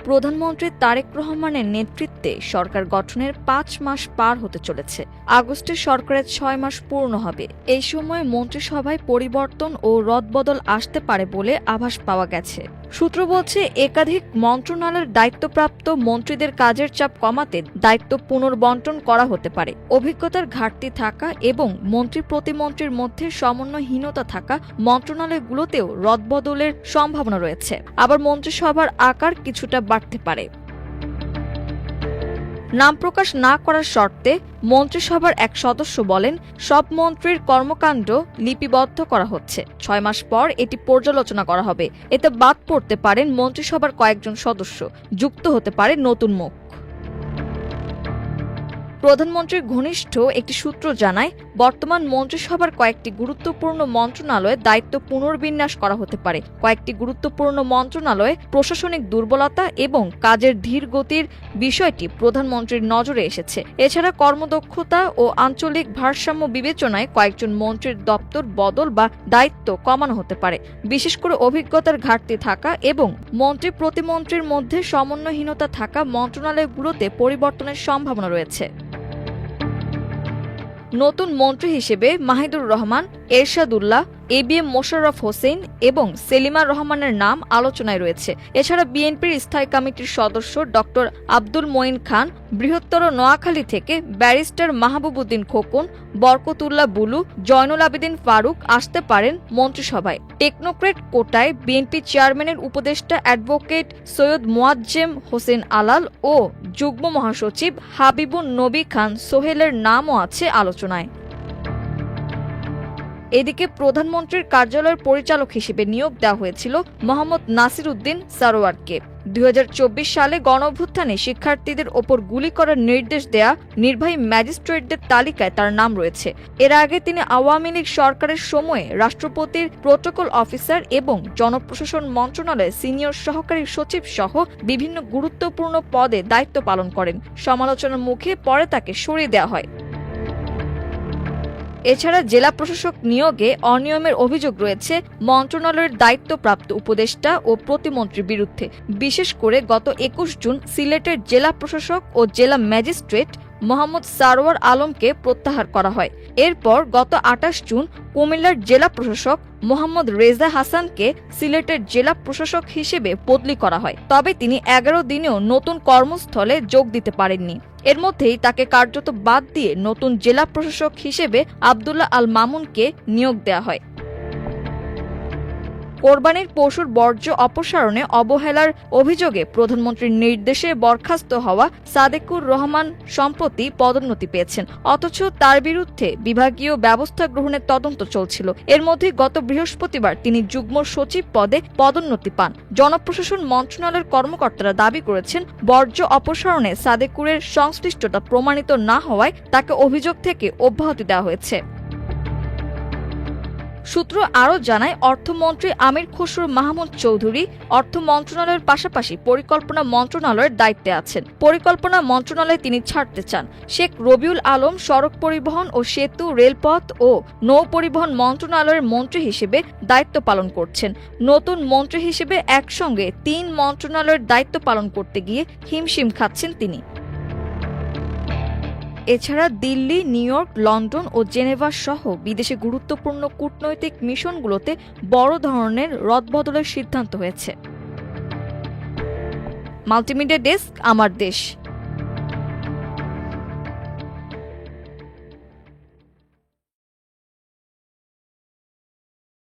প্রধানমন্ত্রী তারেক রহমানের নেতৃত্বে সরকার গঠনের ৫ মাস পার হতে চলেছে। আগস্টে সরকারের ৬ মাস পূর্ণ হবে। এই সময় মন্ত্রিসভায় পরিবর্তন ও রদবদল আসতে পারে বলে আভাস পাওয়া গেছে। সূত্র বলছে, একাধিক মন্ত্রণালয়ের দায়িত্বপ্রাপ্ত মন্ত্রীদের কাজের চাপ কমাতে দায়িত্ব পুনর্বণ্টন করা হতে পারে। অভিজ্ঞতার ঘাটতি থাকা এবং মন্ত্রী প্রতিমন্ত্রীর মধ্যে সমন্বয়হীনতা থাকা মন্ত্রণালয়গুলোতেও রদবদলের সম্ভাবনা রয়েছে। আবার মন্ত্রিসভার আকার কিছুটা বাড়তে পারে। নাম প্রকাশ না করার শর্তে মন্ত্রিসভার এক সদস্য বলেন, সব মন্ত্রীর কর্মকাণ্ড লিপিবদ্ধ করা হচ্ছে। ৬ মাস পর এটি পর্যালোচনা করা হবে। এতে বাদ পড়তে পারেন মন্ত্রিসভার কয়েকজন সদস্য, যুক্ত হতে পারে নতুন মুখ। প্রধানমন্ত্রীর ঘনিষ্ঠ একটি সূত্র জানায়, বর্তমান মন্ত্রিসভার কয়েকটি গুরুত্বপূর্ণ মন্ত্রণালয়ে দায়িত্ব পুনর্বিন্যাস করা হতে পারে। কয়েকটি গুরুত্বপূর্ণ মন্ত্রণালয়ে প্রশাসনিক দুর্বলতা এবং কাজের ধীর গতির বিষয়টি প্রধানমন্ত্রীর নজরে এসেছে। এছাড়া কর্মদক্ষতা ও আঞ্চলিক ভারসাম্য বিবেচনায় কয়েকজন মন্ত্রীর দপ্তর বদল বা দায়িত্ব কমানো হতে পারে। বিশেষ করে অভিজ্ঞতার ঘাটতি থাকা এবং মন্ত্রী প্রতিমন্ত্রীর মধ্যে সমন্বয়হীনতা থাকা মন্ত্রণালয়গুলোতে পরিবর্তনের সম্ভাবনা রয়েছে। নতুন মন্ত্রী হিসেবে মাহিদুর রহমান, এরশাদুল্লাহ, এবিএম মোশাররফ হোসেন এবং সেলিমা রহমানের নাম আলোচনায় রয়েছে। এছাড়া বিএনপির স্থায়ী কমিটির সদস্য ডক্টর আব্দুল মঈন খান, বৃহত্তর নোয়াখালী থেকে ব্যারিস্টার মাহবুবউদ্দিন খোকন, বরকতুল্লাহ বুলু, জয়নুল আবেদিন ফারুক আসতে পারেন মন্ত্রিসভায়। টেকনোক্রেট কোটায় বিএনপি চেয়ারম্যানের উপদেষ্টা অ্যাডভোকেট সৈয়দ মোয়াজ্জেম হোসেন আলাল ও যুগ্ম মহাসচিব হাবিবুন নবী খান সোহেলের নামও আছে আলোচনায়। এদিকে প্রধানমন্ত্রীর কার্যালয়ের পরিচালক হিসেবে নিয়োগ দেওয়া হয়েছিল মোহাম্মদ নাসির উদ্দিন সারোয়ারকে। ২০২৪ সালে গণঅভ্যুত্থানে শিক্ষার্থীদের ওপর গুলি করার নির্দেশ দেয়া নির্বাহী ম্যাজিস্ট্রেটদের তালিকায় তার নাম রয়েছে। এর আগে তিনি আওয়ামী লীগ সরকারের সময়ে রাষ্ট্রপতির প্রোটোকল অফিসার এবং জনপ্রশাসন মন্ত্রণালয়ের সিনিয়র সহকারী সচিব সহ বিভিন্ন গুরুত্বপূর্ণ পদে দায়িত্ব পালন করেন। সমালোচনার মুখে পরে তাকে সরিয়ে দেওয়া হয়। এছাড়া জেলা প্রশাসক নিয়োগে অনিয়মের অভিযোগ রয়েছে মন্ত্রণালয়ের দায়িত্বপ্রাপ্ত উপদেষ্টা ও প্রতিমন্ত্রীর বিরুদ্ধে। বিশেষ করে গত ২১ জুন সিলেটের জেলা প্রশাসক ও জেলা ম্যাজিস্ট্রেট মোহাম্মদ সারোয়ার আলমকে প্রত্যাহার করা হয়। এরপর গত ২৮ জুন কুমিল্লার জেলা প্রশাসক মোহাম্মদ রেজা হাসানকে সিলেটের জেলা প্রশাসক হিসেবে বদলি করা হয়। তবে তিনি ১১ দিনেও নতুন কর্মস্থলে যোগ দিতে পারেননি। এর মধ্যেই তাকে কার্যত বাদ দিয়ে নতুন জেলা প্রশাসক হিসেবে আব্দুল্লাহ আল মামুনকে নিয়োগ দেওয়া হয়। কোরবানির পশুর বর্জ্য অপসারণে অবহেলার অভিযোগে প্রধানমন্ত্রীর নির্দেশে বরখাস্ত হওয়া সাদেকুর রহমান সম্প্রতি পদোন্নতি পেয়েছেন। অথচ তার বিরুদ্ধে বিভাগীয় ব্যবস্থা গ্রহণের তদন্ত চলছিল। এর মধ্যে গত বৃহস্পতিবার তিনি যুগ্ম সচিব পদে পদোন্নতি পান। জনপ্রশাসন মন্ত্রণালয়ের কর্মকর্তারা দাবি করেছেন, বর্জ্য অপসারণে সাদেকুরের সংশ্লিষ্টতা প্রমাণিত না হওয়ায় তাকে অভিযোগ থেকে অব্যাহতি দেওয়া হয়েছে। সূত্র আরও জানায়, অর্থমন্ত্রী আমির খসরু মাহমুদ চৌধুরী অর্থ মন্ত্রণালয়ের পাশাপাশি পরিকল্পনা মন্ত্রণালয়ের দায়িত্বে আছেন। পরিকল্পনা মন্ত্রণালয় তিনি ছাড়তে চান। শেখ রবিউল আলম সড়ক পরিবহন ও সেতু, রেলপথ ও নৌ পরিবহন মন্ত্রণালয়ের মন্ত্রী হিসেবে দায়িত্ব পালন করছেন। নতুন মন্ত্রী হিসেবে একসঙ্গে ৩ মন্ত্রণালয়ের দায়িত্ব পালন করতে গিয়ে হিমশিম খাচ্ছেন তিনি। এছাড়া দিল্লি, নিউ ইয়র্ক, লন্ডন ও জেনেভা সহ বিদেশে গুরুত্বপূর্ণ কূটনৈতিক মিশনগুলোতে বড় ধরনের রদবদলের সিদ্ধান্ত হয়েছে। মাল্টিমিডিয়া ডেস্ক, আমার দেশ।